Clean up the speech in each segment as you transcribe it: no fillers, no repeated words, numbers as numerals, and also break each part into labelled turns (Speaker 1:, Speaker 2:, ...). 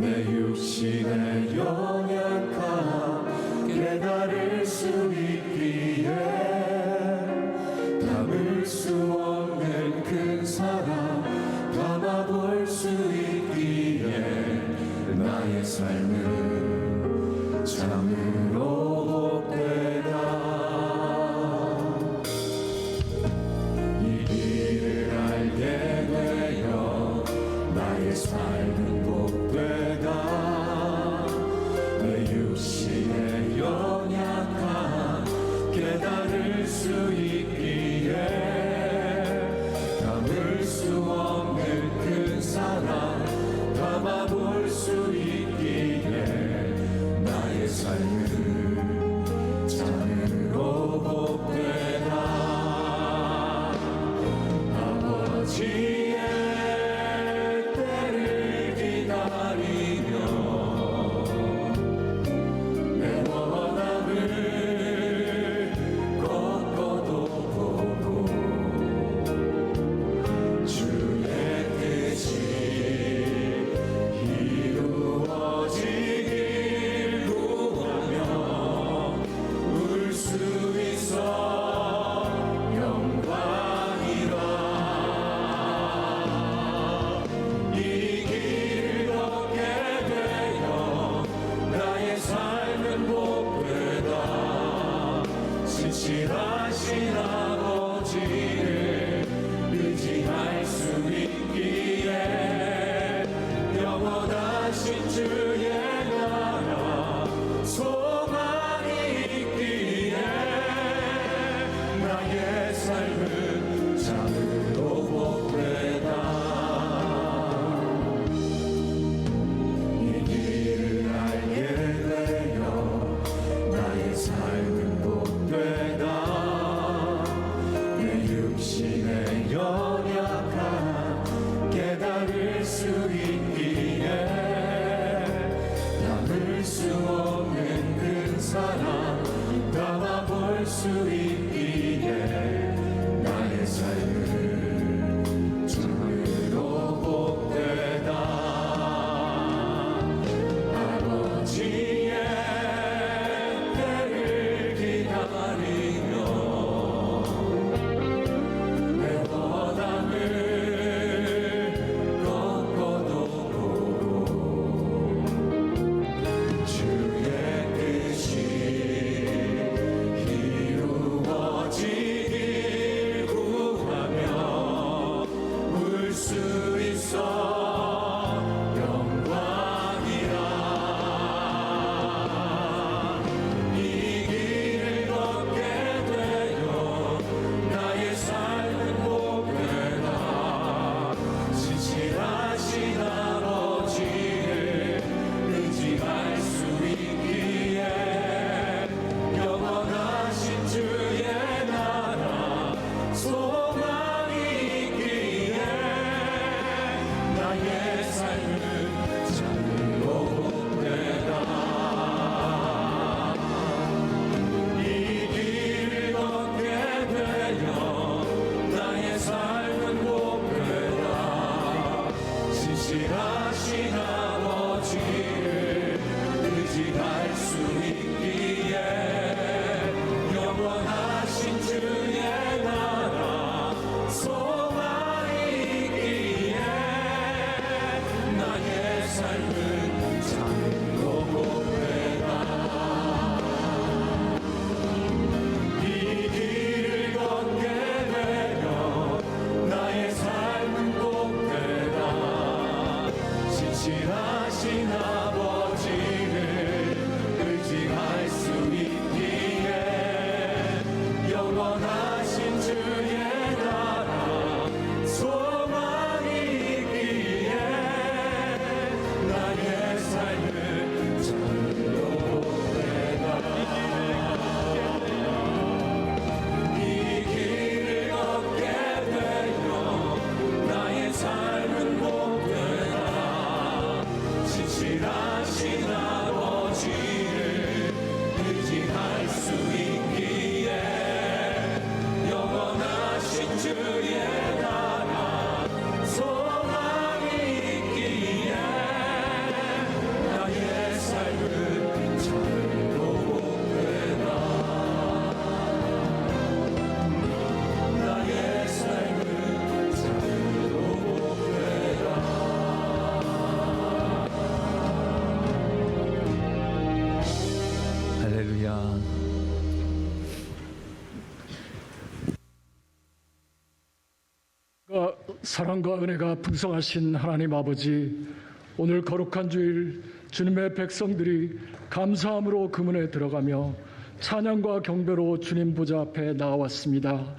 Speaker 1: 내 육신의 연약함 깨달을 수 있기에 담을 수 없는 큰 사랑 담아볼 수 있기에 나의 삶은 참으로 복되다. 이 길을 알게 되어 나의 삶은 복되다. 내 육신의 연약함 깨달을 수 있기에 담을 수 없는 큰 사랑 담아볼 수 있기에 나의 삶은 참으로 복되다. 아버지의 때를 기다리며 내 원함을 걷고도 보고 주의 뜻이 이루어지길 구하며 울 수 있어 영광이라. 이 길을 걷게 되어 나의 삶은 복되다. 신실하신 아버지를 의지할 수 있기에 영원하신 주의 나라 소망이 있기에 나의 삶은 참으로 복되다. 이 길을 알게 되어 나의 삶은 복되다. 내 육신의 연약함 깨달을 수 있기에 담을 수 없는 큰 사랑 담아볼 수 있기에 나의 삶은 참으로 복되다. 아버지의 때를 기다리며 내 원함을 걷고도 보고 주의 뜻이 이루어지길 구하며 울 수 있어 영광이라. 이 길을 걷게 되어 나의 삶은 복되다. 신실하신 아버지를 의지할 수 있기에 영원하신 주의 나라 소망이 있기에 나의 삶은 참으로 복되다. 이 길을 걷게 되어 나의 삶은 복되다. 신실하신 아버지를 의지할 수 있기에 영원하신 주의 나라 소망이 있기에 나의 삶은 참으로 복되다. 이 길을 걷게 되어 나의 삶은 복되다. 신실하신 아버지를 의지할 수 있기에 영원하신 주의 나라 소망이 있기에 나의 삶은 참으로 복되다. 이 길을 걷게 되어 나의 삶은 복되다. 신실한
Speaker 2: 사랑과 은혜가 풍성하신 하나님 아버지, 오늘 거룩한 주일 주님의 백성들이 감사함으로 금은에 들어가며 찬양과 경배로 주님 보좌 앞에 나왔습니다.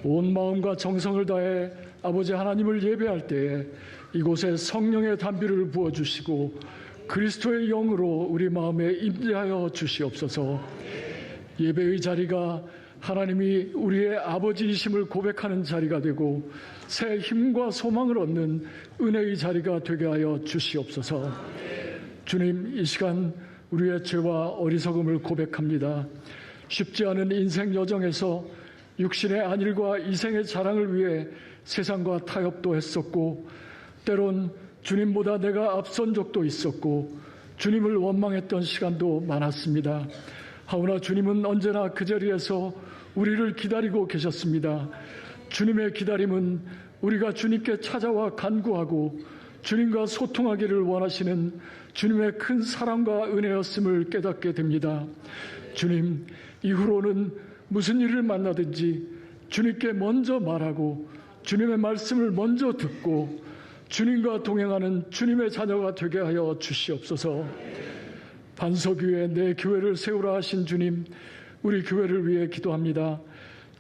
Speaker 2: 온 마음과 정성을 다해 아버지 하나님을 예배할 때에 이곳에 성령의 단비를 부어주시고 그리스도의 영으로 우리 마음에 임재하여 주시옵소서. 예배의 자리가 하나님이 우리의 아버지이심을 고백하는 자리가 되고 새 힘과 소망을 얻는 은혜의 자리가 되게 하여 주시옵소서. 주님, 이 시간 우리의 죄와 어리석음을 고백합니다. 쉽지 않은 인생 여정에서 육신의 안일과 이생의 자랑을 위해 세상과 타협도 했었고, 때론 주님보다 내가 앞선 적도 있었고 주님을 원망했던 시간도 많았습니다. 하오나 주님은 언제나 그 자리에서 우리를 기다리고 계셨습니다. 주님의 기다림은 우리가 주님께 찾아와 간구하고 주님과 소통하기를 원하시는 주님의 큰 사랑과 은혜였음을 깨닫게 됩니다. 주님, 이후로는 무슨 일을 만나든지 주님께 먼저 말하고 주님의 말씀을 먼저 듣고 주님과 동행하는 주님의 자녀가 되게 하여 주시옵소서. 반석 위에 내 교회를 세우라 하신 주님, 우리 교회를 위해 기도합니다.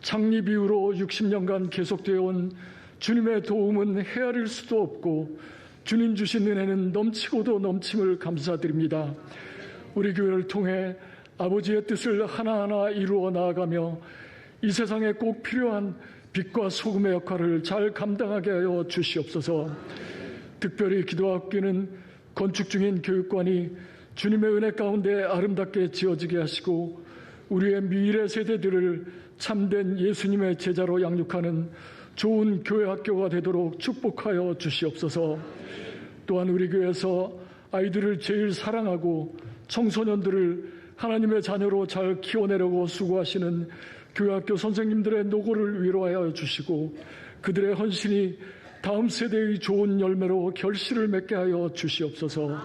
Speaker 2: 창립 이후로 60년간 계속되어 온 주님의 도움은 헤아릴 수도 없고 주님 주신 은혜는 넘치고도 넘침을 감사드립니다. 우리 교회를 통해 아버지의 뜻을 하나하나 이루어 나아가며 이 세상에 꼭 필요한 빛과 소금의 역할을 잘 감당하게 하여 주시옵소서. 특별히 기도학교는 건축 중인 교육관이 주님의 은혜 가운데 아름답게 지어지게 하시고 우리의 미래 세대들을 참된 예수님의 제자로 양육하는 좋은 교회 학교가 되도록 축복하여 주시옵소서. 또한 우리 교회에서 아이들을 제일 사랑하고 청소년들을 하나님의 자녀로 잘 키워내려고 수고하시는 교회학교 선생님들의 노고를 위로하여 주시고 그들의 헌신이 다음 세대의 좋은 열매로 결실을 맺게 하여 주시옵소서.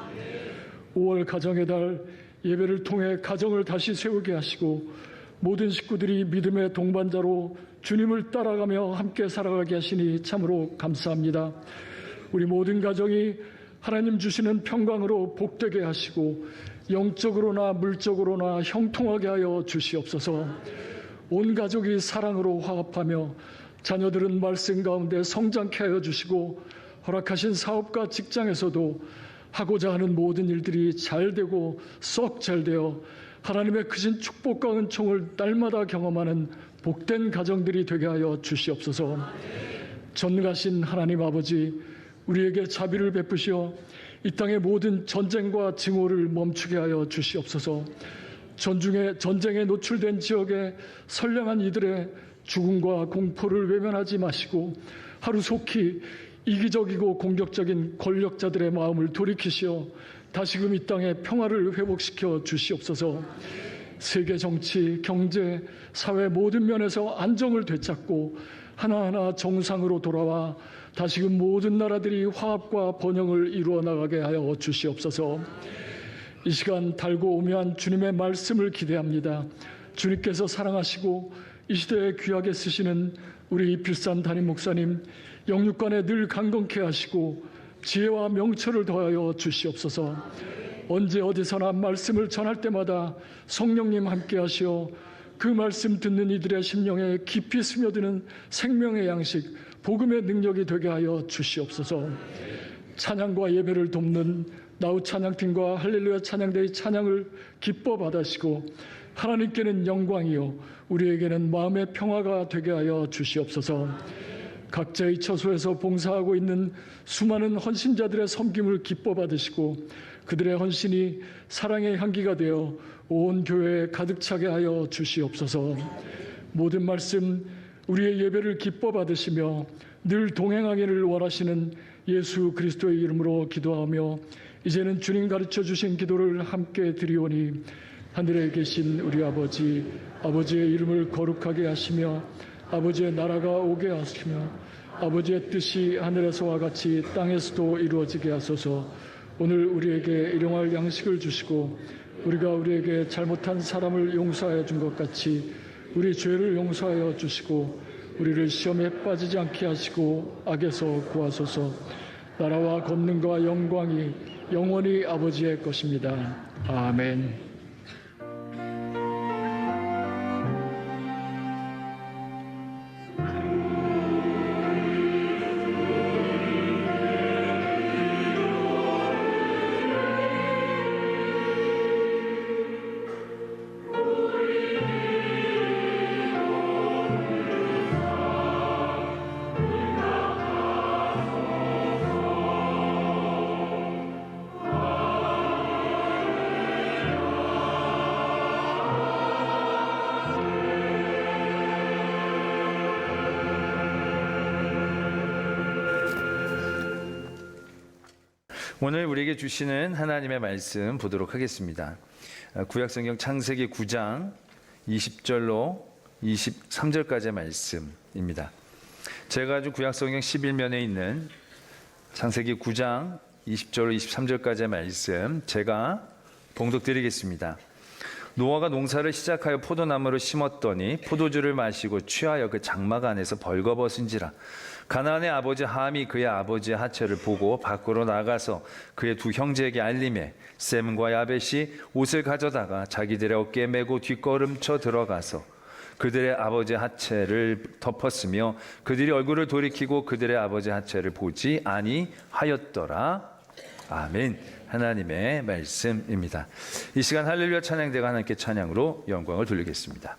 Speaker 2: 5월 가정의 달 예배를 통해 가정을 다시 세우게 하시고 모든 식구들이 믿음의 동반자로 주님을 따라가며 함께 살아가게 하시니 참으로 감사합니다. 우리 모든 가정이 하나님 주시는 평강으로 복되게 하시고 영적으로나 물적으로나 형통하게 하여 주시옵소서. 온 가족이 사랑으로 화합하며 자녀들은 말씀 가운데 성장케 하여 주시고 허락하신 사업과 직장에서도 하고자 하는 모든 일들이 잘 되고 썩 잘 되어 하나님의 크신 축복과 은총을 날마다 경험하는 복된 가정들이 되게 하여 주시옵소서. 전능하신 하나님 아버지, 우리에게 자비를 베푸시어 이 땅의 모든 전쟁과 증오를 멈추게 하여 주시옵소서. 전쟁에 노출된 지역에 선량한 이들의 죽음과 공포를 외면하지 마시고 하루속히 이기적이고 공격적인 권력자들의 마음을 돌이키시어 다시금 이 땅에 평화를 회복시켜 주시옵소서. 세계 정치, 경제, 사회 모든 면에서 안정을 되찾고 하나하나 정상으로 돌아와 다시금 모든 나라들이 화합과 번영을 이루어 나가게 하여 주시옵소서. 이 시간 달고 오묘한 주님의 말씀을 기대합니다. 주님께서 사랑하시고 이 시대에 귀하게 쓰시는 우리 필산 담임 목사님 영육간에 늘 강건케 하시고 지혜와 명철을 더하여 주시옵소서. 언제 어디서나 말씀을 전할 때마다 성령님 함께 하시어 그 말씀 듣는 이들의 심령에 깊이 스며드는 생명의 양식, 복음의 능력이 되게 하여 주시옵소서. 찬양과 예배를 돕는 나우 찬양팀과 할렐루야 찬양대의 찬양을 기뻐 받으시고 하나님께는 영광이요 우리에게는 마음의 평화가 되게 하여 주시옵소서. 각자의 처소에서 봉사하고 있는 수많은 헌신자들의 섬김을 기뻐 받으시고 그들의 헌신이 사랑의 향기가 되어 온 교회에 가득 차게 하여 주시옵소서. 모든 말씀 우리의 예배를 기뻐 받으시며 늘 동행하기를 원하시는 예수 그리스도의 이름으로 기도하며 이제는 주님 가르쳐 주신 기도를 함께 드리오니 하늘에 계신 우리 아버지, 아버지의 이름을 거룩하게 하시며 아버지의 나라가 오게 하시며 아버지의 뜻이 하늘에서와 같이 땅에서도 이루어지게 하소서. 오늘 우리에게 일용할 양식을 주시고 우리가 우리에게 잘못한 사람을 용서하여 준 것 같이 우리 죄를 용서하여 주시고 우리를 시험에 빠지지 않게 하시고 악에서 구하소서. 나라와 권능과 영광이 영원히 아버지의 것입니다. 아멘.
Speaker 3: 오늘 우리에게 주시는 하나님의 말씀 보도록 하겠습니다. 구약성경 창세기 9장 20절로 23절까지의 말씀입니다. 제가 가진 구약성경 11면에 있는 창세기 9장 20절로 23절까지의 말씀 제가 봉독드리겠습니다. 노아가 농사를 시작하여 포도나무를 심었더니 포도주를 마시고 취하여 그 장막 안에서 벌거벗은지라. 가나안의 아버지 함이 그의 아버지의 하체를 보고 밖으로 나가서 그의 두 형제에게 알림해 셈과 야벳이 옷을 가져다가 자기들의 어깨에 메고 뒷걸음쳐 들어가서 그들의 아버지의 하체를 덮었으며 그들이 얼굴을 돌이키고 그들의 아버지의 하체를 보지 아니하였더라. 아멘. 하나님의 말씀입니다. 이 시간 할렐루야 찬양대가 하나님께 찬양으로 영광을 돌리겠습니다.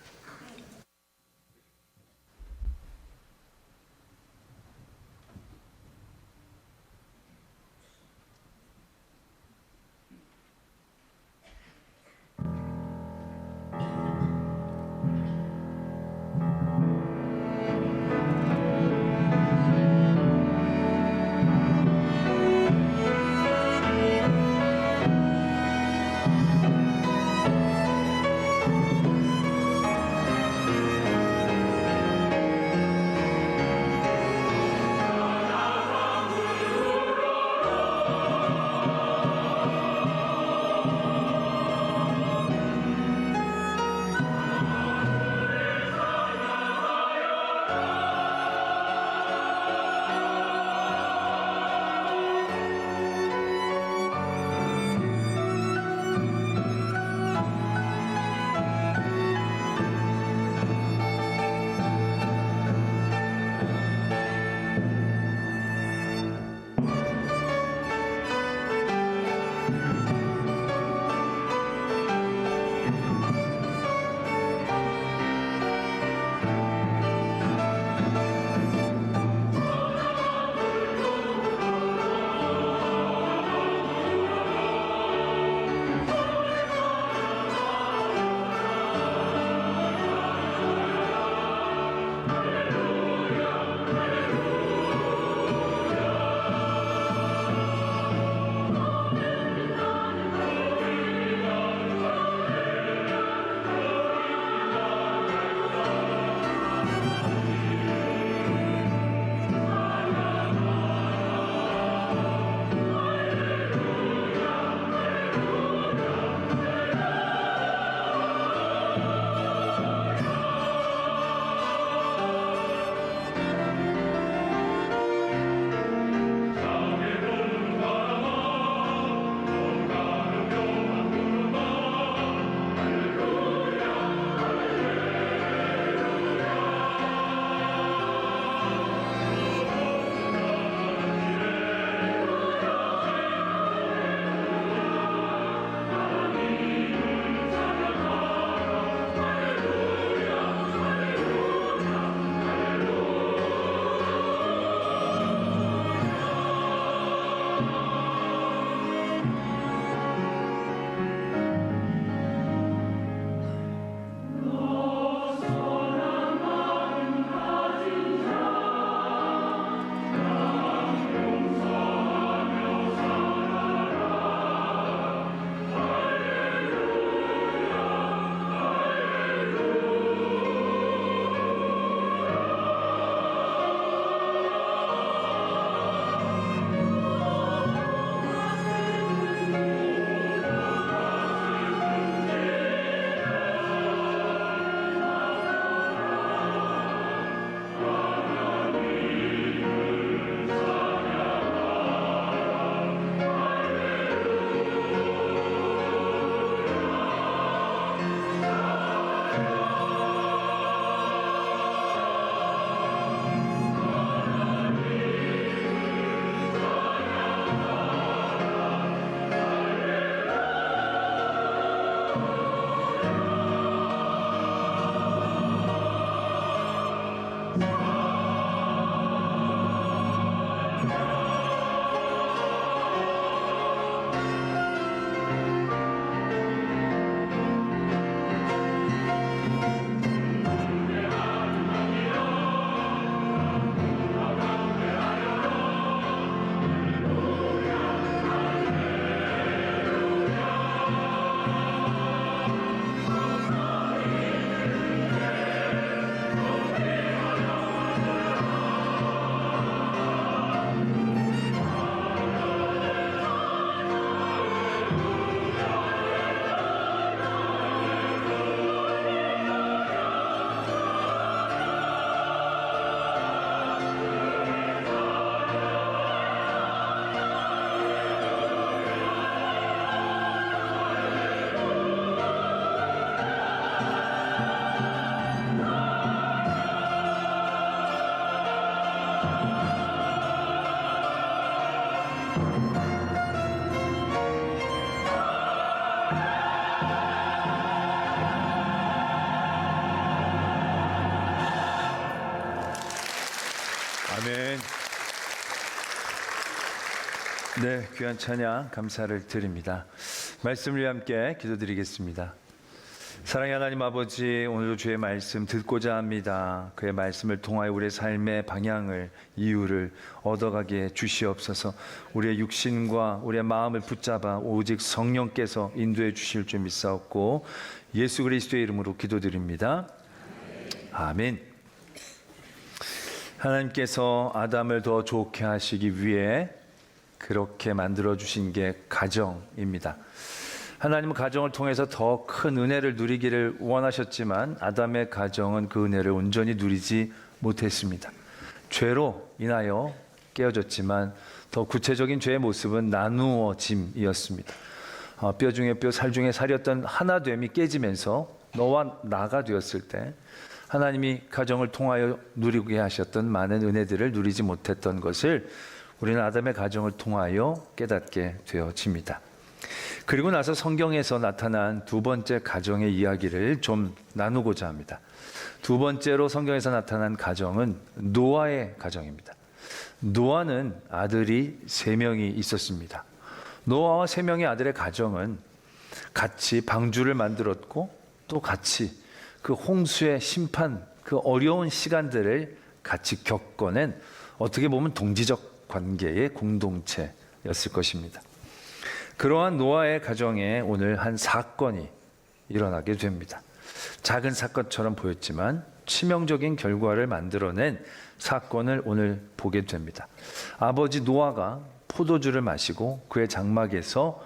Speaker 3: 네, 귀한 찬양 감사를 드립니다. 말씀을 위해 함께 기도드리겠습니다. 사랑의 하나님 아버지, 오늘도 주의 말씀 듣고자 합니다. 그의 말씀을 통하여 우리의 삶의 방향을, 이유를 얻어가게 주시옵소서. 우리의 육신과 우리의 마음을 붙잡아 오직 성령께서 인도해 주실 줄 믿사옵고 예수 그리스도의 이름으로 기도드립니다. 아멘. 하나님께서 아담을 더 좋게 하시기 위해 그렇게 만들어 주신 게 가정입니다. 하나님은 가정을 통해서 더 큰 은혜를 누리기를 원하셨지만 아담의 가정은 그 은혜를 온전히 누리지 못했습니다. 죄로 인하여 깨어졌지만 더 구체적인 죄의 모습은 나누어짐이었습니다. 뼈 중에 뼈, 살 중에 살이었던 하나됨이 깨지면서 너와 나가 되었을 때 하나님이 가정을 통하여 누리게 하셨던 많은 은혜들을 누리지 못했던 것을 우리는 아담의 가정을 통하여 깨닫게 되어집니다. 그리고 나서 성경에서 나타난 두 번째 가정의 이야기를 좀 나누고자 합니다. 두 번째로 성경에서 나타난 가정은 노아의 가정입니다. 노아는 아들이 3명이 있었습니다. 노아와 3명의 아들의 가정은 같이 방주를 만들었고 또 같이 그 홍수의 심판, 그 어려운 시간들을 같이 겪어낸 어떻게 보면 동지적 관계의 공동체였을 것입니다. 그러한 노아의 가정에 오늘 한 사건이 일어나게 됩니다. 작은 사건처럼 보였지만 치명적인 결과를 만들어낸 사건을 오늘 보게 됩니다. 아버지 노아가 포도주를 마시고 그의 장막에서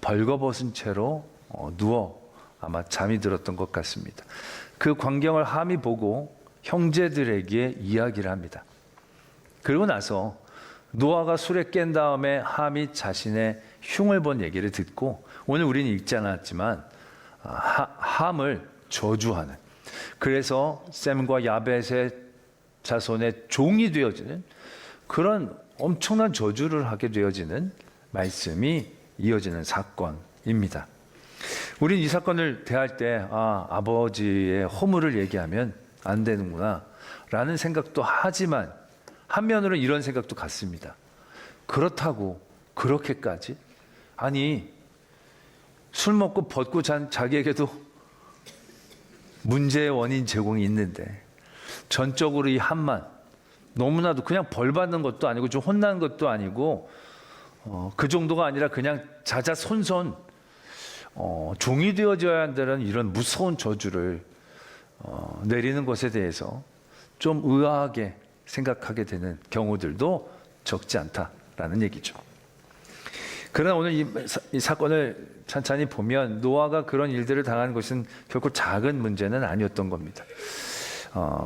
Speaker 3: 벌거벗은 채로 누워 아마 잠이 들었던 것 같습니다. 그 광경을 함이 보고 형제들에게 이야기를 합니다. 그리고 나서 노아가 술에 깬 다음에 함이 자신의 흉을 본 얘기를 듣고 오늘 우리는 읽지 않았지만 함을 저주하는, 그래서 셈과 야벳의 자손의 종이 되어지는 그런 엄청난 저주를 하게 되어지는 말씀이 이어지는 사건입니다. 우린 이 사건을 대할 때 아버지의 허물을 얘기하면 안 되는구나 라는 생각도 하지만 한면으로는 이런 생각도 같습니다. 그렇다고 그렇게까지? 아니, 술 먹고 벗고 잔 자기에게도 문제의 원인 제공이 있는데 전적으로 이 함만 너무나도 그냥 벌 받는 것도 아니고 좀 혼나는 것도 아니고 그 정도가 아니라 그냥 자자손손 종이 되어져야 한다는 이런 무서운 저주를 내리는 것에 대해서 좀 의아하게 생각하게 되는 경우들도 적지 않다라는 얘기죠. 그러나 오늘 이 사건을 찬찬히 보면 노아가 그런 일들을 당한 것은 결코 작은 문제는 아니었던 겁니다.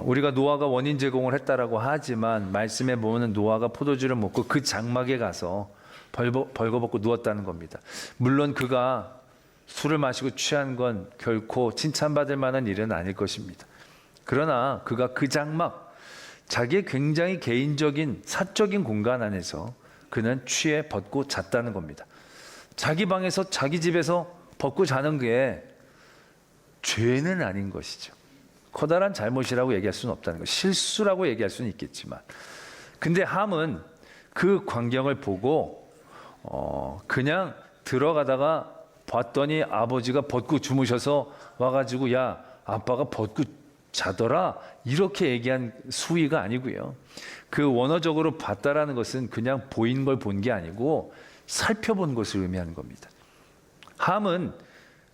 Speaker 3: 우리가 노아가 원인 제공을 했다라고 하지만 말씀에 보면 노아가 포도주를 먹고 그 장막에 가서 벌거벗고 누웠다는 겁니다. 물론 그가 술을 마시고 취한 건 결코 칭찬받을 만한 일은 아닐 것입니다. 그러나 그가 그 장막, 자기의 굉장히 개인적인 사적인 공간 안에서 그는 취해 벗고 잤다는 겁니다. 자기 방에서 자기 집에서 벗고 자는 게 죄는 아닌 것이죠. 커다란 잘못이라고 얘기할 수는 없다는 것, 실수라고 얘기할 수는 있겠지만, 근데 함은 그 광경을 보고 그냥 들어가다가 봤더니 아버지가 벗고 주무셔서 와가지고 야 아빠가 벗고 자더라 이렇게 얘기한 수위가 아니고요. 그 원어적으로 봤다라는 것은 그냥 보인 걸 본 게 아니고 살펴본 것을 의미하는 겁니다. 함은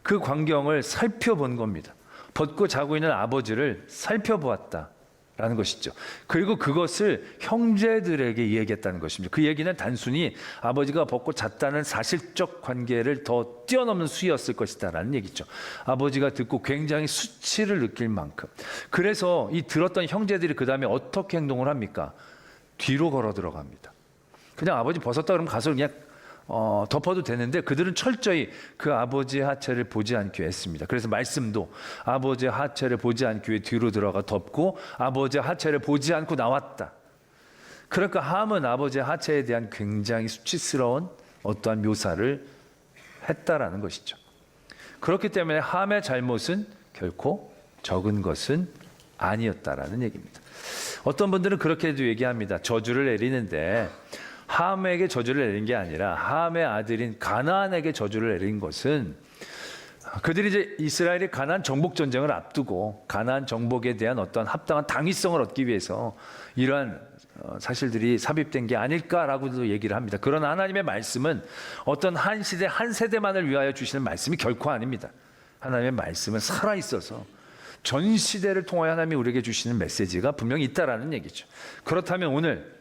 Speaker 3: 그 광경을 살펴본 겁니다. 벗고 자고 있는 아버지를 살펴보았다라는 것이죠. 그리고 그것을 형제들에게 얘기했다는 것입니다. 그 얘기는 단순히 아버지가 벗고 잤다는 사실적 관계를 더 뛰어넘는 수위였을 것이다라는 얘기죠. 아버지가 듣고 굉장히 수치를 느낄 만큼. 그래서 이 들었던 형제들이 그 다음에 어떻게 행동을 합니까? 뒤로 걸어 들어갑니다. 그냥 아버지 벗었다 그러면 가서 그냥 덮어도 되는데 그들은 철저히 그 아버지의 하체를 보지 않기 위해 했습니다. 그래서 말씀도 아버지의 하체를 보지 않기 위해 뒤로 들어가 덮고 아버지의 하체를 보지 않고 나왔다. 그러니까 함은 아버지의 하체에 대한 굉장히 수치스러운 어떠한 묘사를 했다라는 것이죠. 그렇기 때문에 함의 잘못은 결코 적은 것은 아니었다라는 얘기입니다. 어떤 분들은 그렇게도 얘기합니다. 저주를 내리는데 함에게 저주를 내린 게 아니라 함의 아들인 가나안에게 저주를 내린 것은 그들이 이제 이스라엘이 가나안 정복 전쟁을 앞두고 가나안 정복에 대한 어떤 합당한 당위성을 얻기 위해서 이러한 사실들이 삽입된 게 아닐까라고도 얘기를 합니다. 그러나 하나님의 말씀은 어떤 한 시대 한 세대만을 위하여 주시는 말씀이 결코 아닙니다. 하나님의 말씀은 살아있어서 전 시대를 통하여 하나님이 우리에게 주시는 메시지가 분명히 있다라는 얘기죠. 그렇다면 오늘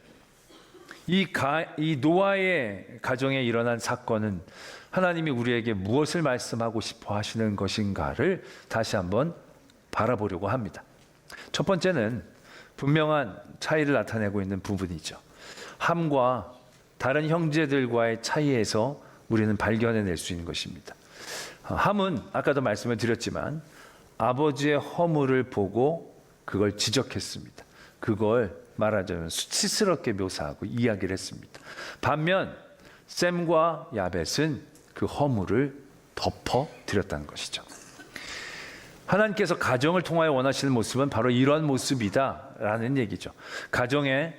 Speaker 3: 이 노아의 가정에 일어난 사건은 하나님이 우리에게 무엇을 말씀하고 싶어 하시는 것인가를 다시 한번 바라보려고 합니다. 첫 번째는 분명한 차이를 나타내고 있는 부분이죠. 함과 다른 형제들과의 차이에서 우리는 발견해낼 수 있는 것입니다. 함은 아까도 말씀을 드렸지만 아버지의 허물을 보고 그걸 지적했습니다. 그걸 말하자면 수치스럽게 묘사하고 이야기를 했습니다. 반면 셈과 야벳은 그 허물을 덮어드렸다는 것이죠. 하나님께서 가정을 통하여 원하시는 모습은 바로 이런 모습이다라는 얘기죠. 가정의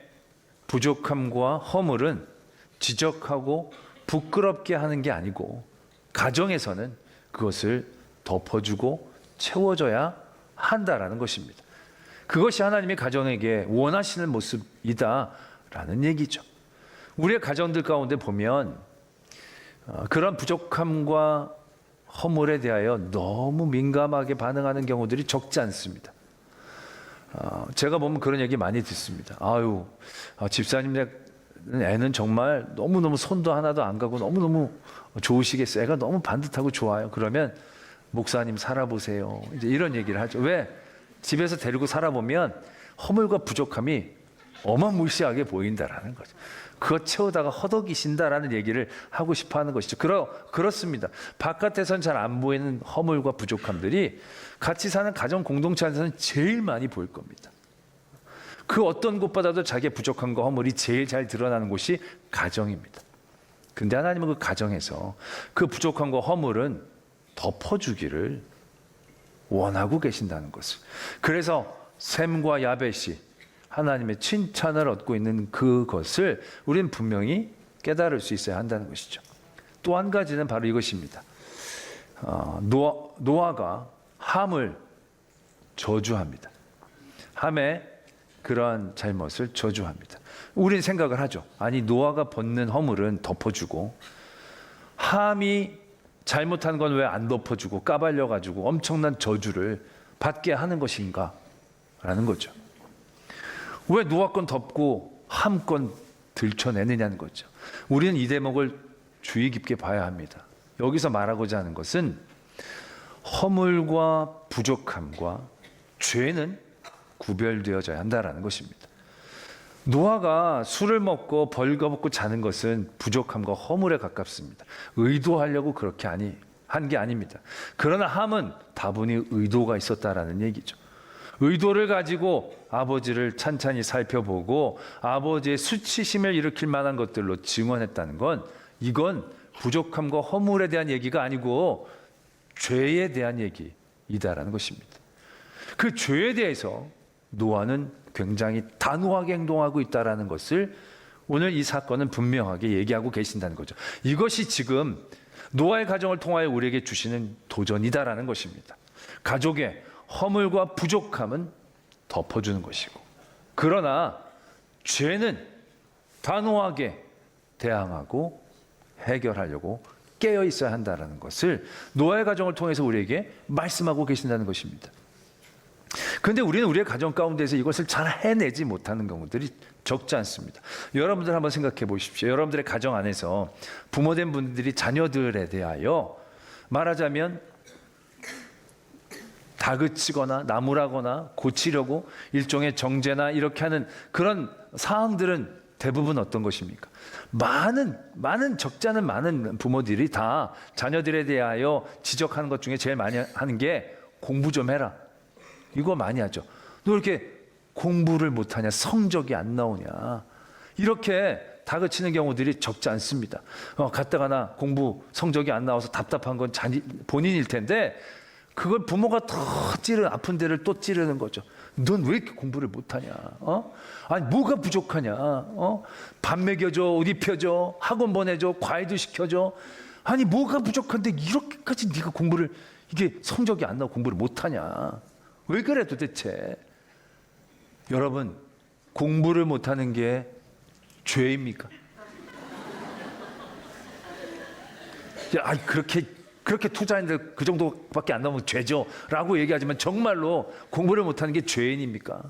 Speaker 3: 부족함과 허물은 지적하고 부끄럽게 하는 게 아니고 가정에서는 그것을 덮어주고 채워줘야 한다라는 것입니다. 그것이 하나님이 가정에게 원하시는 모습이다라는 얘기죠. 우리의 가정들 가운데 보면 그런 부족함과 허물에 대하여 너무 민감하게 반응하는 경우들이 적지 않습니다. 제가 보면 그런 얘기 많이 듣습니다. 집사님 애는 정말 너무너무 손도 하나도 안 가고 너무너무 좋으시겠어요. 애가 너무 반듯하고 좋아요. 그러면 목사님 살아보세요. 이제 이런 얘기를 하죠. 왜? 집에서 데리고 살아보면 허물과 부족함이 어마무시하게 보인다라는 거죠. 그거 채우다가 허덕이신다라는 얘기를 하고 싶어 하는 것이죠. 그렇습니다. 바깥에선 잘 안 보이는 허물과 부족함들이 같이 사는 가정 공동체 안에서는 제일 많이 보일 겁니다. 그 어떤 곳보다도 자기의 부족함과 허물이 제일 잘 드러나는 곳이 가정입니다. 근데 하나님은 그 가정에서 그 부족함과 허물은 덮어주기를 원하고 계신다는 것을. 그래서 셈과 야벳이 하나님의 칭찬을 얻고 있는 그것을 우리는 분명히 깨달을 수 있어야 한다는 것이죠. 또 한 가지는 바로 이것입니다. 노아가 함을 저주합니다. 함의 그러한 잘못을 저주합니다. 우리는 생각을 하죠. 아니 노아가 벗는 허물은 덮어주고 함이 잘못한 건 왜 안 덮어주고 까발려가지고 엄청난 저주를 받게 하는 것인가 라는 거죠. 왜 노아 건 덮고 함 건 들춰내느냐는 거죠. 우리는 이 대목을 주의 깊게 봐야 합니다. 여기서 말하고자 하는 것은 허물과 부족함과 죄는 구별되어져야 한다는 것입니다. 노아가 술을 먹고 벌거벗고 자는 것은 부족함과 허물에 가깝습니다. 의도하려고 그렇게 한 게 아닙니다. 그러나 함은 다분히 의도가 있었다라는 얘기죠. 의도를 가지고 아버지를 찬찬히 살펴보고 아버지의 수치심을 일으킬 만한 것들로 증언했다는 건 이건 부족함과 허물에 대한 얘기가 아니고 죄에 대한 얘기이다라는 것입니다. 그 죄에 대해서 노아는 굉장히 단호하게 행동하고 있다라는 것을 오늘 이 사건은 분명하게 얘기하고 계신다는 거죠. 이것이 지금 노아의 가정을 통하여 우리에게 주시는 도전이다라는 것입니다. 가족의 허물과 부족함은 덮어주는 것이고, 그러나 죄는 단호하게 대항하고 해결하려고 깨어 있어야 한다라는 것을 노아의 가정을 통해서 우리에게 말씀하고 계신다는 것입니다. 그런데 우리는 우리의 가정 가운데서 이것을 잘 해내지 못하는 경우들이 적지 않습니다. 여러분들 한번 생각해 보십시오. 여러분들의 가정 안에서 부모된 분들이 자녀들에 대하여 말하자면 다그치거나 나무라거나 고치려고 일종의 정죄나 이렇게 하는 그런 사항들은 대부분 어떤 것입니까? 많은 적지 않은 많은 부모들이 다 자녀들에 대하여 지적하는 것 중에 제일 많이 하는 게 공부 좀 해라. 이거 많이 하죠. 너 이렇게 공부를 못하냐? 성적이 안 나오냐? 이렇게 다그치는 경우들이 적지 않습니다. 갔다가나 공부 성적이 안 나와서 답답한 건 본인일 텐데 그걸 부모가 더 아픈 데를 또 찌르는 거죠. 넌 왜 이렇게 공부를 못하냐? 아니 뭐가 부족하냐? 밥 먹여줘, 옷 입혀줘, 학원 보내줘, 과외도 시켜줘. 아니 뭐가 부족한데 이렇게까지 네가 공부를, 이게 성적이 안 나고 공부를 못하냐? 왜 그래 도대체? 여러분, 공부를 못하는 게 죄입니까? 아니 그렇게 투자했는데 그 정도밖에 안 나오면 죄죠 라고 얘기하지만 정말로 공부를 못하는 게 죄인입니까?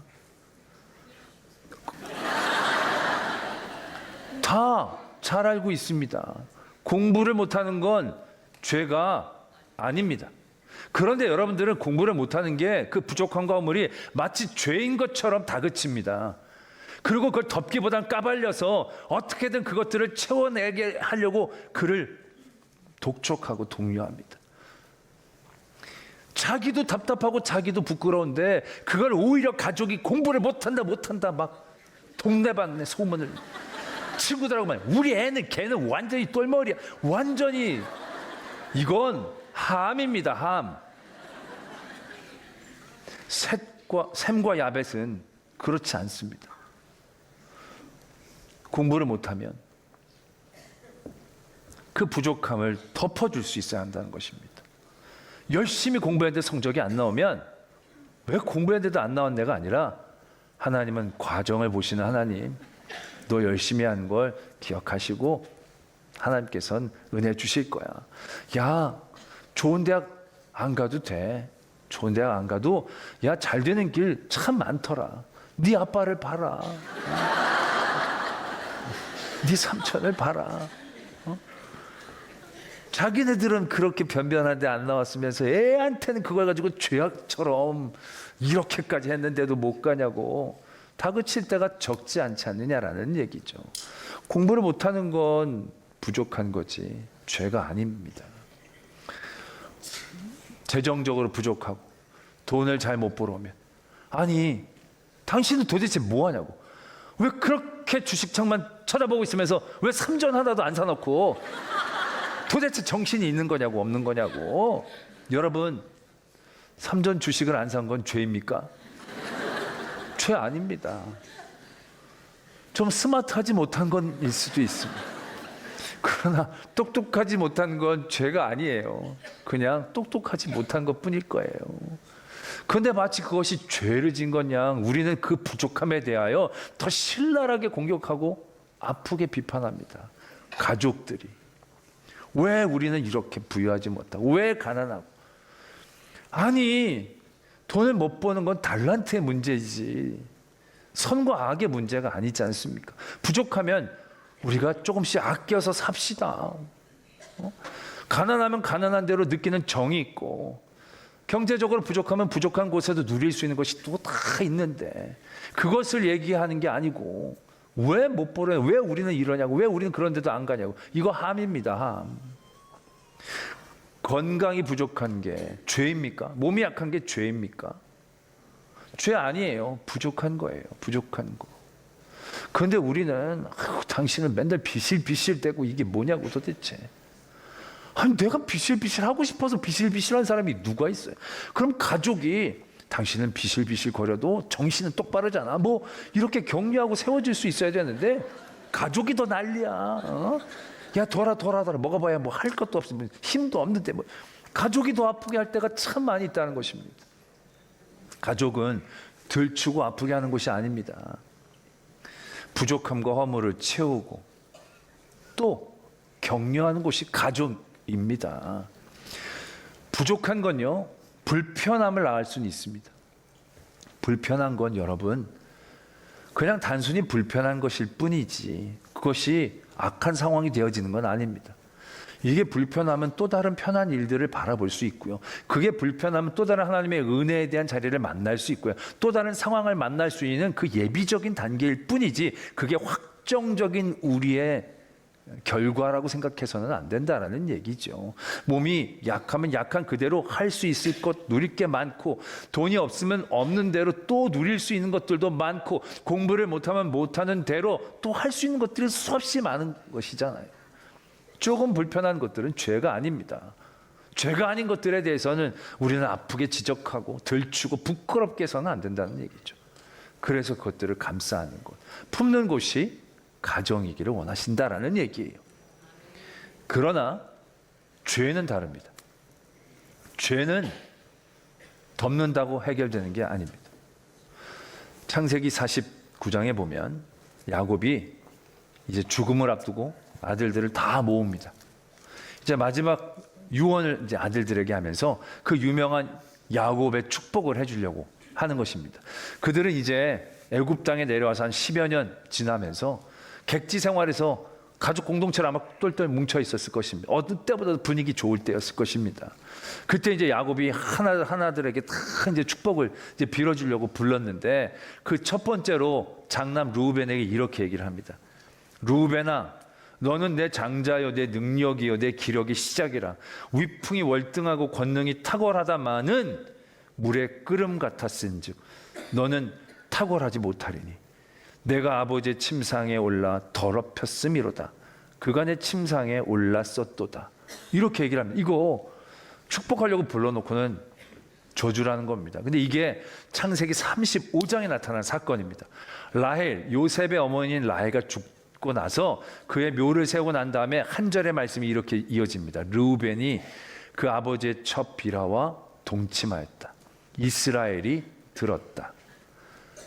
Speaker 3: 다 잘 알고 있습니다. 공부를 못하는 건 죄가 아닙니다. 그런데 여러분들은 공부를 못하는 게 그 부족함과 허물이 마치 죄인 것처럼 다그칩니다. 그리고 그걸 덮기보단 까발려서 어떻게든 그것들을 채워내게 하려고 그를 독촉하고 독려합니다. 자기도 답답하고 자기도 부끄러운데 그걸 오히려 가족이 공부를 못한다 막 동네방네 소문을 친구들하고 말, 우리 애는 걔는 완전히 똘머리야, 완전히. 이건 함입니다. 함. 셈과 야벳은 그렇지 않습니다. 공부를 못하면 그 부족함을 덮어줄 수 있어야 한다는 것입니다. 열심히 공부했는데 성적이 안 나오면 왜 공부했는데도 안 나왔네가 아니라, 하나님은 과정을 보시는 하나님, 너 열심히 한 걸 기억하시고 하나님께서는 은혜 주실 거야. 야, 좋은 대학 안 가도 돼. 좋은 대학 안 가도 야, 잘 되는 길 참 많더라. 네 아빠를 봐라. 네 삼촌을 봐라. 자기네들은 그렇게 변변한데 안 나왔으면서 애한테는 그걸 가지고 죄악처럼 이렇게까지 했는데도 못 가냐고 다그칠 때가 적지 않지 않느냐라는 얘기죠. 공부를 못하는 건 부족한 거지 죄가 아닙니다. 재정적으로 부족하고 돈을 잘 못 벌어오면, 아니 당신은 도대체 뭐 하냐고, 왜 그렇게 주식창만 쳐다보고 있으면서 왜 삼전 하나도 안 사놓고 도대체 정신이 있는 거냐고 없는 거냐고. 여러분, 삼전 주식을 안 산 건 죄입니까? 죄 아닙니다. 좀 스마트하지 못한 건일 수도 있습니다. 그러나 똑똑하지 못한 건 죄가 아니에요. 그냥 똑똑하지 못한 것 뿐일 거예요. 그런데 마치 그것이 죄를 진 것 양 우리는 그 부족함에 대하여 더 신랄하게 공격하고 아프게 비판합니다. 가족들이. 왜 우리는 이렇게 부유하지 못하고, 왜 가난하고. 아니, 돈을 못 버는 건 달란트의 문제지 선과 악의 문제가 아니지 않습니까? 부족하면 우리가 조금씩 아껴서 삽시다. 가난하면 가난한 대로 느끼는 정이 있고, 경제적으로 부족하면 부족한 곳에도 누릴 수 있는 것이 또 다 있는데, 그것을 얘기하는 게 아니고 왜 못 벌어요? 왜 우리는 이러냐고, 왜 우리는 그런 데도 안 가냐고. 이거 함입니다. 함. 건강이 부족한 게 죄입니까? 몸이 약한 게 죄입니까? 죄 아니에요. 부족한 거예요. 부족한 거. 그런데 우리는 당신은 맨날 비실비실대고 이게 뭐냐고 도대체. 아니, 내가 비실비실 하고 싶어서 비실비실한 사람이 누가 있어요? 그럼 가족이 당신은 비실비실 거려도 정신은 똑바르잖아, 뭐 이렇게 격려하고 세워질 수 있어야 되는데 가족이 더 난리야. 야, 돌아 먹어봐야 뭐 할 것도 없으면 힘도 없는데 뭐. 가족이 더 아프게 할 때가 참 많이 있다는 것입니다. 가족은 들추고 아프게 하는 것이 아닙니다. 부족함과 허물을 채우고 또 격려하는 것이 가족입니다. 부족한 건요, 불편함을 낳을 수는 있습니다. 불편한 건 여러분 그냥 단순히 불편한 것일 뿐이지 그것이 악한 상황이 되어지는 건 아닙니다. 이게 불편하면 또 다른 편한 일들을 바라볼 수 있고요. 그게 불편하면 또 다른 하나님의 은혜에 대한 자리를 만날 수 있고요. 또 다른 상황을 만날 수 있는 그 예비적인 단계일 뿐이지 그게 확정적인 우리의 결과라고 생각해서는 안 된다라는 얘기죠. 몸이 약하면 약한 그대로 할 수 있을 것, 누릴 게 많고, 돈이 없으면 없는 대로 또 누릴 수 있는 것들도 많고, 공부를 못하면 못하는 대로 또 할 수 있는 것들이 수없이 많은 것이잖아요. 조금 불편한 것들은 죄가 아닙니다. 죄가 아닌 것들에 대해서는 우리는 아프게 지적하고 들추고 부끄럽게 해서는 안 된다는 얘기죠. 그래서 그것들을 감싸는 곳, 품는 곳이 가정이기를 원하신다라는 얘기예요. 그러나 죄는 다릅니다. 죄는 덮는다고 해결되는 게 아닙니다. 창세기 49장에 보면 야곱이 이제 죽음을 앞두고 아들들을 다 모읍니다. 이제 마지막 유언을 이제 아들들에게 하면서 그 유명한 야곱의 축복을 해주려고 하는 것입니다. 그들은 이제 애굽 땅에 내려와서 한 10여 년 지나면서 객지 생활에서 가족 공동체를 아마 똘똘 뭉쳐 있었을 것입니다. 어느 때보다 분위기 좋을 때였을 것입니다. 그때 이제 야곱이 하나들에게 다 이제 축복을 이제 빌어주려고 불렀는데 그 첫 번째로 장남 르우벤에게 이렇게 얘기를 합니다. 르우벤아, 너는 내 장자여, 내 능력이여, 내 기력의 시작이라. 위풍이 월등하고 권능이 탁월하다마는 물의 끓음 같았은즉 너는 탁월하지 못하리니 내가 아버지의 침상에 올라 더럽혔음이로다. 그가 내 침상에 올랐었도다. 이렇게 얘기를 합니다. 이거 축복하려고 불러놓고는 저주라는 겁니다. 근데 이게 창세기 35장에 나타난 사건입니다. 라헬, 요셉의 어머니인 라헬가 죽고 나서 그의 묘를 세우고 난 다음에 한 절의 말씀이 이렇게 이어집니다. 르우벤이 그 아버지의 첫 비라와 동침하였다. 이스라엘이 들었다.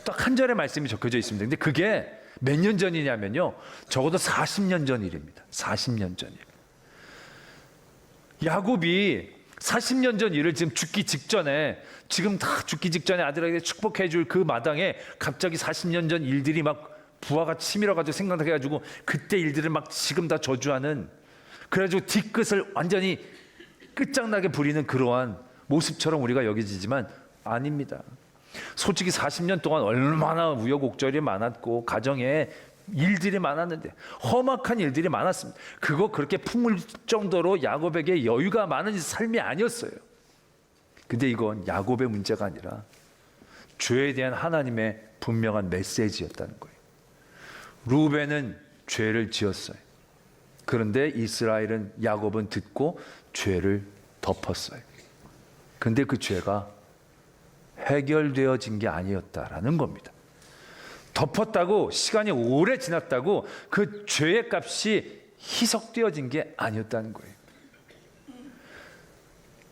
Speaker 3: 딱 한 절의 말씀이 적혀져 있습니다. 근데 그게 몇 년 전이냐면요, 적어도 40년 전 일입니다. 40년 전 일. 야곱이 40년 전 일을 지금 죽기 직전에, 지금 다 죽기 직전에 아들에게 축복해 줄 그 마당에 갑자기 40년 전 일들이 막 부하가 치밀어가지고 생각해가지고 그때 일들을 막 지금 다 저주하는, 그래가지고 뒤끝을 완전히 끝장나게 부리는 그러한 모습처럼 우리가 여겨지지만 아닙니다. 솔직히 40년 동안 얼마나 우여곡절이 많았고 가정에 일들이 많았는데, 험악한 일들이 많았습니다. 그거 그렇게 품을 정도로 야곱에게 여유가 많은 삶이 아니었어요. 근데 이건 야곱의 문제가 아니라 죄에 대한 하나님의 분명한 메시지였다는 거예요. 루벤은 죄를 지었어요. 그런데 이스라엘은, 야곱은 듣고 죄를 덮었어요. 근데 그 죄가 해결되어진 게 아니었다라는 겁니다. 덮었다고, 시간이 오래 지났다고 그 죄의 값이 희석되어진 게 아니었다는 거예요.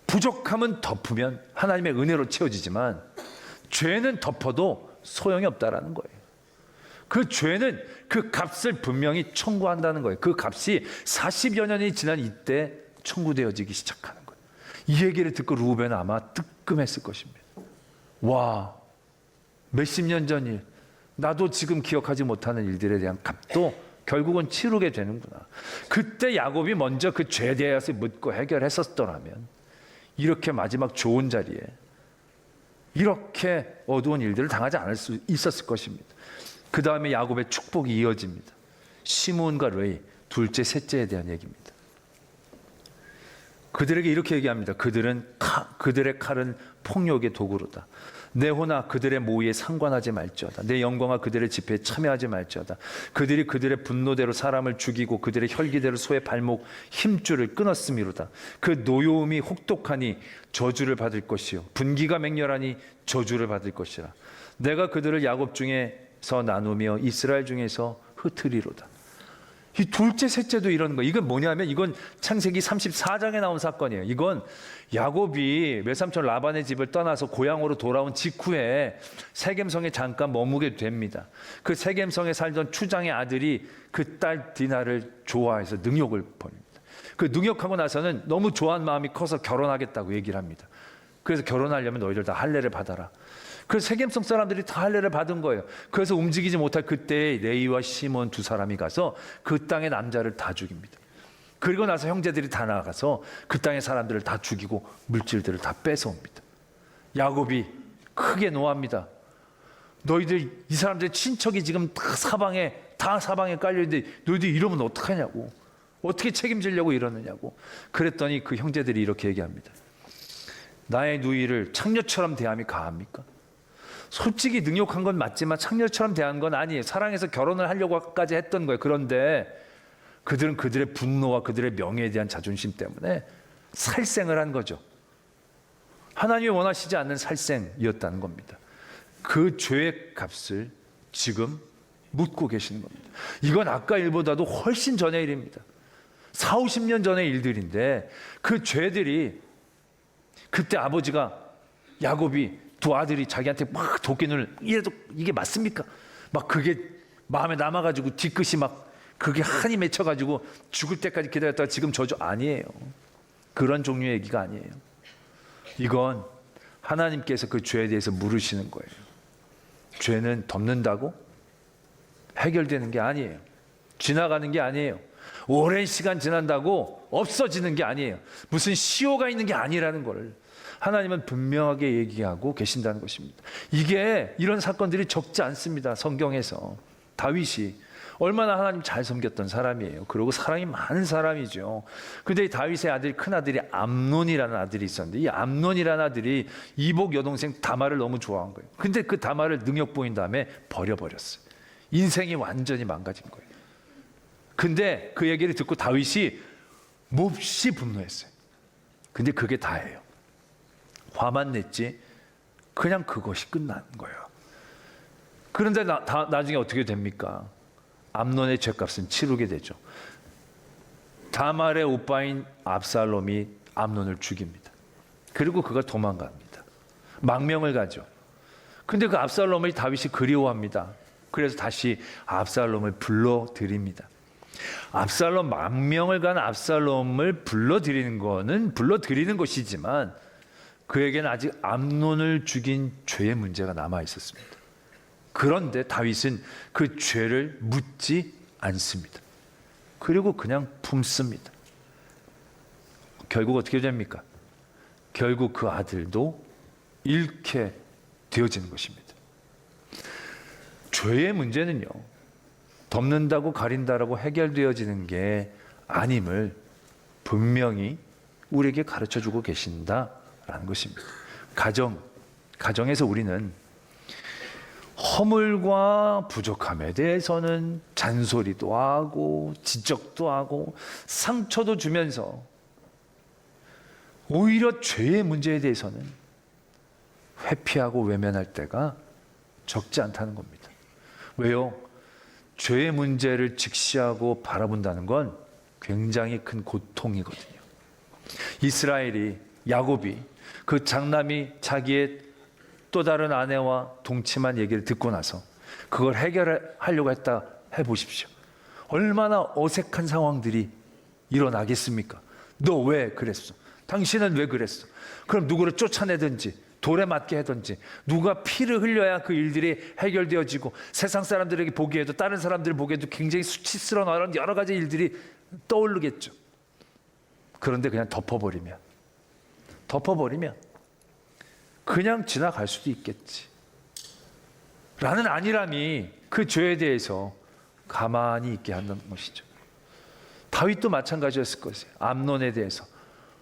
Speaker 3: 부족함은 덮으면 하나님의 은혜로 채워지지만 죄는 덮어도 소용이 없다라는 거예요. 그 죄는 그 값을 분명히 청구한다는 거예요. 그 값이 40여 년이 지난 이때 청구되어지기 시작하는 거예요. 이 얘기를 듣고 르우벤은 아마 뜨끔했을 것입니다. 와, 몇십 년 전 일, 나도 지금 기억하지 못하는 일들에 대한 값도 결국은 치르게 되는구나. 그때 야곱이 먼저 그 죄에 대해서 묻고 해결했었더라면 이렇게 마지막 좋은 자리에 이렇게 어두운 일들을 당하지 않을 수 있었을 것입니다. 그 다음에 야곱의 축복이 이어집니다. 시므온과 르이, 둘째, 셋째에 대한 얘기입니다. 그들에게 이렇게 얘기합니다. 그들의 칼은 폭력의 도구로다. 내 호나 그들의 모의에 상관하지 말지어다. 내 영광아 그들의 집회에 참여하지 말지어다. 그들이 그들의 분노대로 사람을 죽이고 그들의 혈기대로 소의 발목 힘줄을 끊었음이로다. 그 노여움이 혹독하니 저주를 받을 것이요 분기가 맹렬하니 저주를 받을 것이라. 내가 그들을 야곱 중에서 나누며 이스라엘 중에서 흩으리로다. 이 둘째, 셋째도 이런 거. 이건 뭐냐면 이건 창세기 34장에 나온 사건이에요. 이건 야곱이 외삼촌 라반의 집을 떠나서 고향으로 돌아온 직후에 세겜성에 잠깐 머무게 됩니다. 그 세겜성에 살던 추장의 아들이 그 딸 디나를 좋아해서 능욕을 벌입니다. 그 능욕하고 나서는 너무 좋아하는 마음이 커서 결혼하겠다고 얘기를 합니다. 그래서 결혼하려면 너희들 다 할례를 받아라. 그래서 세겜성 사람들이 다 할례를 받은 거예요. 그래서 움직이지 못할 그때 레이와 시몬 두 사람이 가서 그 땅의 남자를 다 죽입니다. 그리고 나서 형제들이 다 나가서 그 땅의 사람들을 다 죽이고 물질들을 다 뺏어옵니다. 야곱이 크게 노합니다. 너희들, 이 사람들의 친척이 지금 다 사방에 깔려있는데 너희들 이러면 어떡하냐고, 어떻게 책임지려고 이러느냐고. 그랬더니 그 형제들이 이렇게 얘기합니다. 나의 누이를 창녀처럼 대함이 가합니까? 솔직히 능욕한 건 맞지만 창녀처럼 대한 건 아니에요. 사랑해서 결혼을 하려고까지 했던 거예요. 그런데 그들은 그들의 분노와 그들의 명예에 대한 자존심 때문에 살생을 한 거죠. 하나님이 원하시지 않는 살생이었다는 겁니다. 그 죄의 값을 지금 묻고 계시는 겁니다. 이건 아까 일보다도 훨씬 전의 일입니다. 4, 50년 전의 일들인데 그 죄들이 그때 아버지가 야곱이 두 아들이 자기한테 막 도끼를 이래도 이게 맞습니까? 막 그게 마음에 남아가지고 뒤끝이 막 그게 한이 맺혀가지고 죽을 때까지 기다렸다가 지금 저주 아니에요. 그런 종류의 얘기가 아니에요. 이건 하나님께서 그 죄에 대해서 물으시는 거예요. 죄는 덮는다고 해결되는 게 아니에요. 지나가는 게 아니에요. 오랜 시간 지난다고 없어지는 게 아니에요. 무슨 시효가 있는 게 아니라는 걸 하나님은 분명하게 얘기하고 계신다는 것입니다. 이게 이런 사건들이 적지 않습니다. 성경에서 다윗이 얼마나 하나님 잘 섬겼던 사람이에요. 그리고 사랑이 많은 사람이죠. 근데 이 다윗의 아들, 큰아들이 암논이라는 아들이 있었는데 이 암논이라는 아들이 이복 여동생 다말을 너무 좋아한 거예요. 근데 그 다말을 능력 보인 다음에 버려버렸어요. 인생이 완전히 망가진 거예요. 근데 그 얘기를 듣고 다윗이 몹시 분노했어요. 근데 그게 다예요. 화만 냈지 그냥 그것이 끝난 거예요. 그런데 나중에 어떻게 됩니까? 암논의 죄값은 치르게 되죠. 다말의 오빠인 압살롬이 암논을 죽입니다. 그리고 그가 도망갑니다. 망명을 가죠. 근데 그 압살롬을 다윗이 그리워합니다. 그래서 다시 압살롬을 불러들입니다. 압살롬, 망명을 간 압살롬을 불러들이는 것이지만 그에게는 아직 암논을 죽인 죄의 문제가 남아 있었습니다. 그런데 다윗은 그 죄를 묻지 않습니다. 그리고 그냥 품습니다. 결국 어떻게 됩니까? 결국 그 아들도 잃게 되어지는 것입니다. 죄의 문제는요, 덮는다고 가린다라고 해결되어지는 게 아님을 분명히 우리에게 가르쳐주고 계신다라는 것입니다. 가정에서 우리는 허물과 부족함에 대해서는 잔소리도 하고 지적도 하고 상처도 주면서 오히려 죄의 문제에 대해서는 회피하고 외면할 때가 적지 않다는 겁니다. 왜요? 죄의 문제를 직시하고 바라본다는 건 굉장히 큰 고통이거든요. 이스라엘이, 야곱이 그 장남이 자기의 또 다른 아내와 동침한 얘기를 듣고 나서 그걸 해결하려고 했다 해보십시오. 얼마나 어색한 상황들이 일어나겠습니까? 너 왜 그랬어? 당신은 왜 그랬어? 그럼 누구를 쫓아내든지 돌에 맞게 하든지 누가 피를 흘려야 그 일들이 해결되어지고 세상 사람들에게 보기에도 다른 사람들 보기에도 굉장히 수치스러운 여러 가지 일들이 떠오르겠죠. 그런데 그냥 덮어버리면 그냥 지나갈 수도 있겠지 라는 안일함이 그 죄에 대해서 가만히 있게 한다는 것이죠. 다윗도 마찬가지였을 것이에요. 암논에 대해서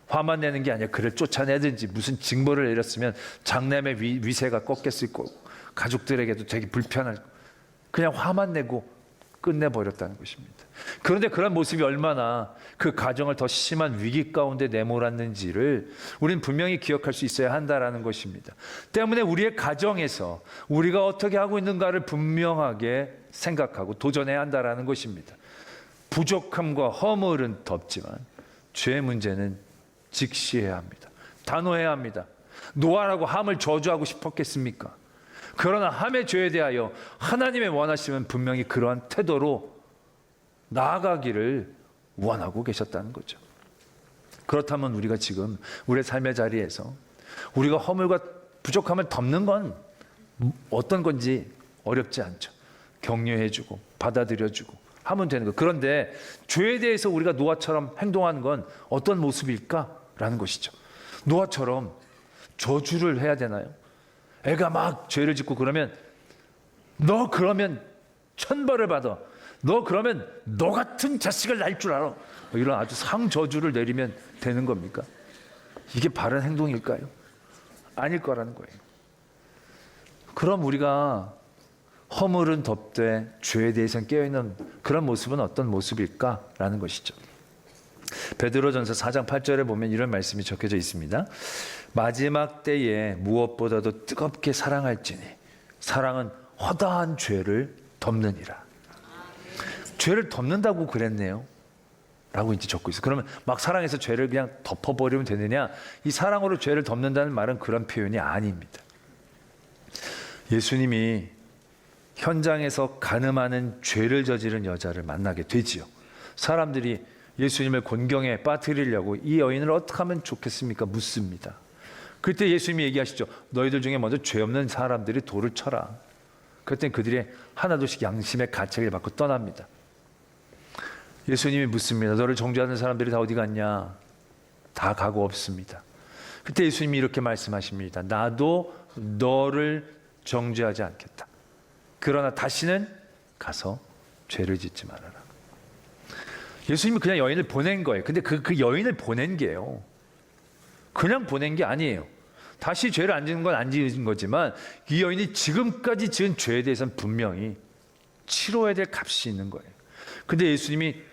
Speaker 3: 화만 내는 게 아니라 그를 쫓아내든지 무슨 징벌을 내렸으면 장남의 위세가 꺾였을 거고 가족들에게도 되게 불편할 거고 그냥 화만 내고 끝내버렸다는 것입니다. 그런데 그런 모습이 얼마나 그 가정을 더 심한 위기 가운데 내몰았는지를 우리는 분명히 기억할 수 있어야 한다는 것입니다. 때문에 우리의 가정에서 우리가 어떻게 하고 있는가를 분명하게 생각하고 도전해야 한다는 것입니다. 부족함과 허물은 덮지만 죄의 문제는 직시해야 합니다. 단호해야 합니다. 노아라고 함을 저주하고 싶었겠습니까? 그러나 함의 죄에 대하여 하나님의 원하시면 분명히 그러한 태도로 나아가기를 원하고 계셨다는 거죠. 그렇다면 우리가 지금 우리의 삶의 자리에서 우리가 허물과 부족함을 덮는 건 어떤 건지 어렵지 않죠. 격려해주고 받아들여주고 하면 되는 거예요. 그런데 죄에 대해서 우리가 노아처럼 행동하는 건 어떤 모습일까라는 것이죠. 노아처럼 저주를 해야 되나요? 애가 막 죄를 짓고 그러면 너 그러면 천벌을 받아. 너 그러면 너 같은 자식을 낳을 줄 알아. 이런 아주 상저주를 내리면 되는 겁니까? 이게 바른 행동일까요? 아닐 거라는 거예요. 그럼 우리가 허물은 덮되 죄에 대해서는 깨어있는 그런 모습은 어떤 모습일까라는 것이죠. 베드로전서 4장 8절에 보면 이런 말씀이 적혀져 있습니다. 마지막 때에 무엇보다도 뜨겁게 사랑할지니 사랑은 허다한 죄를 덮느니라. 죄를 덮는다고 그랬네요. 라고 이제 적고 있어요. 그러면 막 사랑해서 죄를 그냥 덮어버리면 되느냐? 이 사랑으로 죄를 덮는다는 말은 그런 표현이 아닙니다. 예수님이 현장에서 간음하는 죄를 저지른 여자를 만나게 되지요. 사람들이 예수님을 곤경에 빠뜨리려고 이 여인을 어떻게 하면 좋겠습니까? 묻습니다. 그때 예수님이 얘기하시죠. 너희들 중에 먼저 죄 없는 사람들이 돌을 쳐라. 그랬더니 그들이 하나둘씩 양심의 가책을 받고 떠납니다. 예수님이 묻습니다. 너를 정죄하는 사람들이 다 어디 갔냐? 다 가고 없습니다. 그때 예수님이 이렇게 말씀하십니다. 나도 너를 정죄하지 않겠다. 그러나 다시는 가서 죄를 짓지 말아라. 예수님이 그냥 여인을 보낸 거예요. 근데 그 여인을 보낸 게요. 그냥 보낸 게 아니에요. 다시 죄를 안 짓는 건 안 짓는 거지만 이 여인이 지금까지 지은 죄에 대해서는 분명히 치러야 될 값이 있는 거예요. 근데 예수님이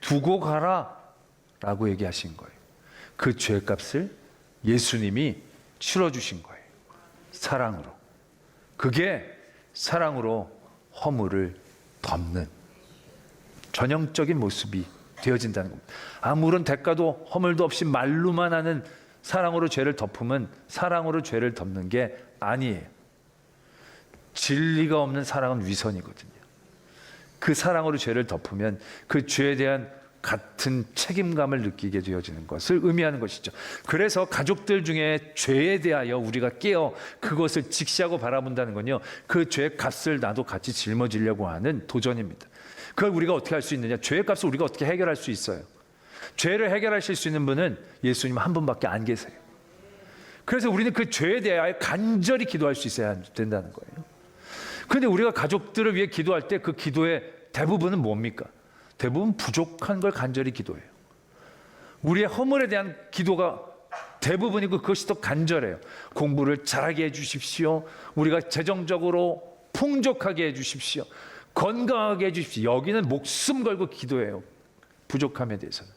Speaker 3: 두고 가라 라고 얘기하신 거예요. 그 죄값을 예수님이 치러주신 거예요. 사랑으로. 그게 사랑으로 허물을 덮는 전형적인 모습이 되어진다는 겁니다. 아무런 대가도 허물도 없이 말로만 하는 사랑으로 죄를 덮으면 사랑으로 죄를 덮는 게 아니에요. 진리가 없는 사랑은 위선이거든요. 그 사랑으로 죄를 덮으면 그 죄에 대한 같은 책임감을 느끼게 되어지는 것을 의미하는 것이죠. 그래서 가족들 중에 죄에 대하여 우리가 깨어 그것을 직시하고 바라본다는 건요, 그 죄의 값을 나도 같이 짊어지려고 하는 도전입니다. 그걸 우리가 어떻게 할 수 있느냐? 죄의 값을 우리가 어떻게 해결할 수 있어요? 죄를 해결하실 수 있는 분은 예수님 한 분밖에 안 계세요. 그래서 우리는 그 죄에 대하여 간절히 기도할 수 있어야 된다는 거예요. 그런데 우리가 가족들을 위해 기도할 때 그 기도의 대부분은 뭡니까? 대부분 부족한 걸 간절히 기도해요. 우리의 허물에 대한 기도가 대부분이고 그것이 더 간절해요. 공부를 잘하게 해주십시오. 우리가 재정적으로 풍족하게 해주십시오. 건강하게 해주십시오. 여기는 목숨 걸고 기도해요. 부족함에 대해서는.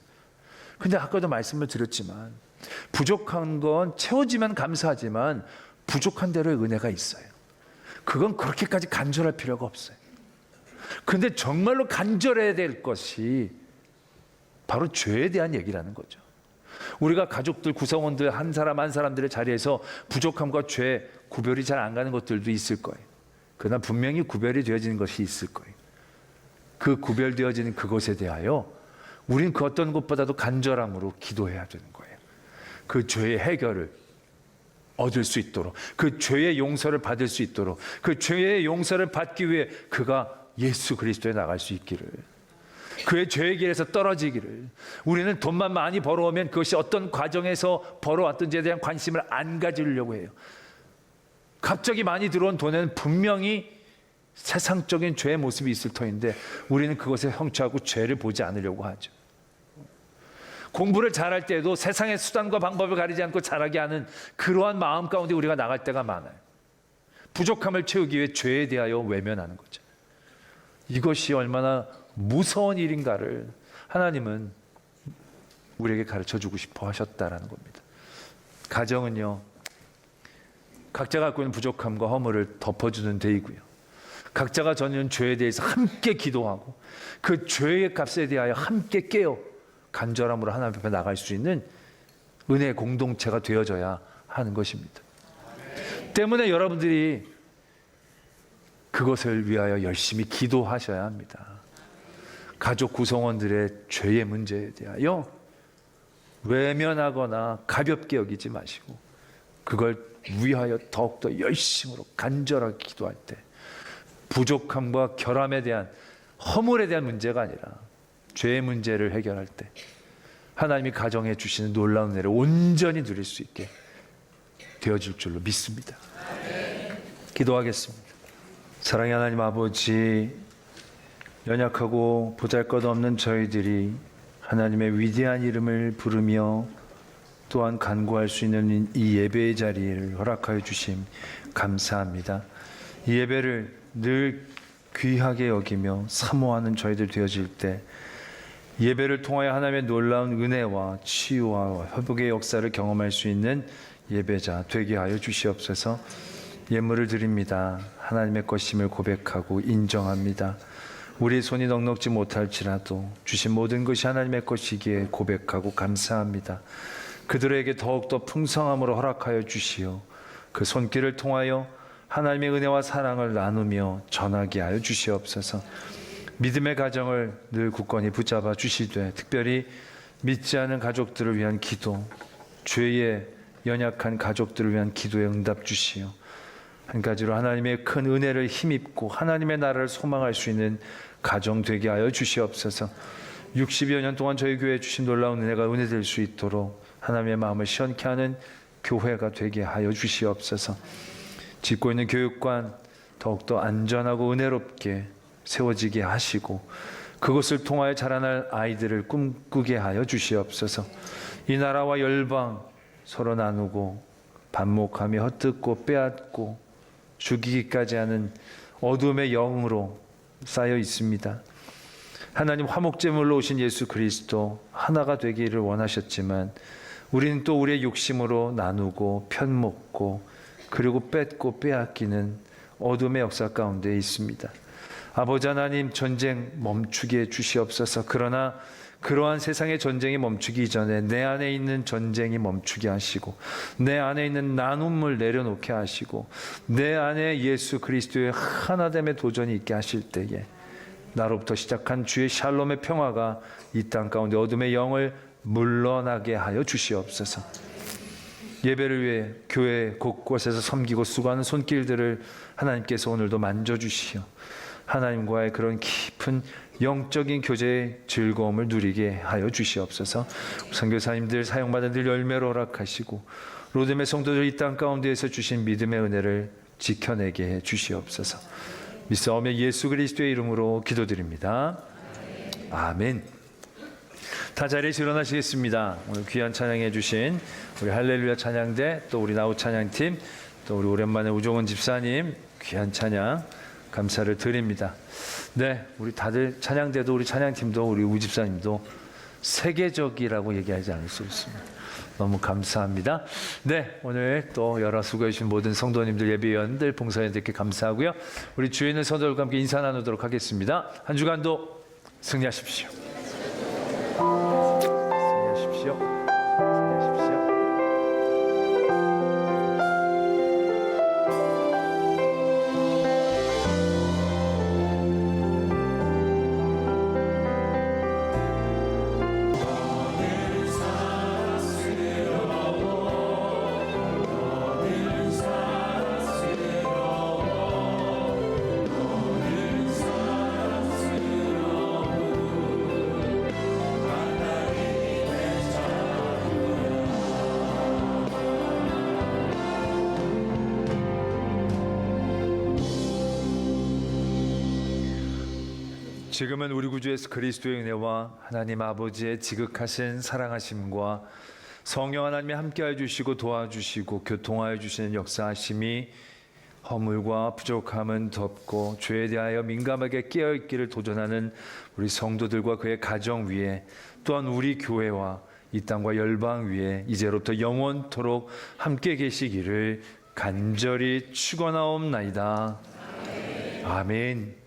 Speaker 3: 근데 아까도 말씀을 드렸지만 부족한 건 채워지면 감사하지만 부족한 대로의 은혜가 있어요. 그건 그렇게까지 간절할 필요가 없어요. 근데 정말로 간절해야 될 것이 바로 죄에 대한 얘기라는 거죠. 우리가 가족들, 구성원들 한 사람 한 사람들의 자리에서 부족함과 죄 구별이 잘 안 가는 것들도 있을 거예요. 그러나 분명히 구별이 되어지는 것이 있을 거예요. 그 구별되어지는 그것에 대하여 우린 그 어떤 것보다도 간절함으로 기도해야 되는 거예요. 그 죄의 해결을 얻을 수 있도록, 그 죄의 용서를 받을 수 있도록, 그 죄의 용서를 받기 위해 그가 예수 그리스도에 나갈 수 있기를, 그의 죄의 길에서 떨어지기를. 우리는 돈만 많이 벌어오면 그것이 어떤 과정에서 벌어왔든지에 대한 관심을 안 가지려고 해요. 갑자기 많이 들어온 돈에는 분명히 세상적인 죄의 모습이 있을 터인데 우리는 그것에 성취하고 죄를 보지 않으려고 하죠. 공부를 잘할 때도 세상의 수단과 방법을 가리지 않고 잘하게 하는 그러한 마음 가운데 우리가 나갈 때가 많아요. 부족함을 채우기 위해 죄에 대하여 외면하는 거죠. 이것이 얼마나 무서운 일인가를 하나님은 우리에게 가르쳐주고 싶어 하셨다라는 겁니다. 가정은요, 각자가 갖고 있는 부족함과 허물을 덮어주는 데이고요, 각자가 져는 죄에 대해서 함께 기도하고 그 죄의 값에 대하여 함께 깨어 간절함으로 하나님 앞에 나갈 수 있는 은혜의 공동체가 되어져야 하는 것입니다. 때문에 여러분들이 그것을 위하여 열심히 기도하셔야 합니다. 가족 구성원들의 죄의 문제에 대하여 외면하거나 가볍게 여기지 마시고 그걸 위하여 더욱더 열심으로 간절하게 기도할 때 부족함과 결함에 대한, 허물에 대한 문제가 아니라 죄의 문제를 해결할 때 하나님이 가정해 주시는 놀라운 은혜를 온전히 누릴 수 있게 되어질 줄로 믿습니다. 기도하겠습니다. 사랑의 하나님 아버지, 연약하고 보잘것없는 저희들이 하나님의 위대한 이름을 부르며 또한 간구할 수 있는 이 예배의 자리를 허락하여 주심 감사합니다. 이 예배를 늘 귀하게 여기며 사모하는 저희들 되어질 때 예배를 통하여 하나님의 놀라운 은혜와 치유와 회복의 역사를 경험할 수 있는 예배자 되게 하여 주시옵소서. 예물을 드립니다. 하나님의 것임을 고백하고 인정합니다. 우리의 손이 넉넉지 못할지라도 주신 모든 것이 하나님의 것이기에 고백하고 감사합니다. 그들에게 더욱더 풍성함으로 허락하여 주시오. 그 손길을 통하여 하나님의 은혜와 사랑을 나누며 전하게 하여 주시옵소서. 믿음의 가정을 늘 굳건히 붙잡아 주시되 특별히 믿지 않은 가족들을 위한 기도, 죄에 연약한 가족들을 위한 기도에 응답 주시오. 한 가지로 하나님의 큰 은혜를 힘입고 하나님의 나라를 소망할 수 있는 가정 되게 하여 주시옵소서. 60여 년 동안 저희 교회에 주신 놀라운 은혜가 은혜될 수 있도록 하나님의 마음을 시원케 하는 교회가 되게 하여 주시옵소서. 짓고 있는 교육관 더욱더 안전하고 은혜롭게 세워지게 하시고 그것을 통하여 자라날 아이들을 꿈꾸게 하여 주시옵소서. 이 나라와 열방 서로 나누고 반목하며 헛듣고 빼앗고 죽이기까지 하는 어둠의 영으로 쌓여 있습니다. 하나님 화목제물로 오신 예수 그리스도 하나가 되기를 원하셨지만 우리는 또 우리의 욕심으로 나누고 편먹고 그리고 뺏고 빼앗기는 어둠의 역사 가운데 있습니다. 아버지 하나님, 전쟁 멈추게 해 주시옵소서. 그러나 그러한 세상의 전쟁이 멈추기 전에 내 안에 있는 전쟁이 멈추게 하시고 내 안에 있는 나눔을 내려놓게 하시고 내 안에 예수 그리스도의 하나됨의 도전이 있게 하실 때에 나로부터 시작한 주의 샬롬의 평화가 이 땅 가운데 어둠의 영을 물러나게 하여 주시옵소서. 예배를 위해 교회 곳곳에서 섬기고 수고하는 손길들을 하나님께서 오늘도 만져주시오. 하나님과의 그런 깊은 영적인 교제의 즐거움을 누리게 하여 주시옵소서. 선교사님들 사용받은 늘 열매로 허락하시고 로뎀의 성도들 이 땅 가운데에서 주신 믿음의 은혜를 지켜내게 해 주시옵소서. 믿사오며 예수 그리스도의 이름으로 기도드립니다. 아멘. 다 자리에서 일어나시겠습니다. 오늘 귀한 찬양해 주신 우리 할렐루야 찬양대, 또 우리 나우 찬양팀, 또 우리 오랜만에 우종원 집사님 귀한 찬양 감사를 드립니다. 네, 우리 다들 찬양대도 우리 찬양팀도 우리 우 집사님도 세계적이라고 얘기하지 않을 수 없습니다. 너무 감사합니다. 네, 오늘 또 여러 수고해 주신 모든 성도님들, 예배위원들, 봉사위원들께 감사하고요. 우리 주에 있는 성도들과 함께 인사 나누도록 하겠습니다. 한 주간도 승리하십시오. 승리하십시오. 승리하십시오. 지금은 우리 구주 예수 그리스도의 은혜와 하나님 아버지의 지극하신 사랑하심과 성령 하나님이 함께하여 주시고 도와주시고 교통하여 주시는 역사하심이 허물과 부족함은 덮고 죄에 대하여 민감하게 깨어있기를 도전하는 우리 성도들과 그의 가정 위에, 또한 우리 교회와 이 땅과 열방 위에 이제로부터 영원토록 함께 계시기를 간절히 축원하옵나이다. 아멘.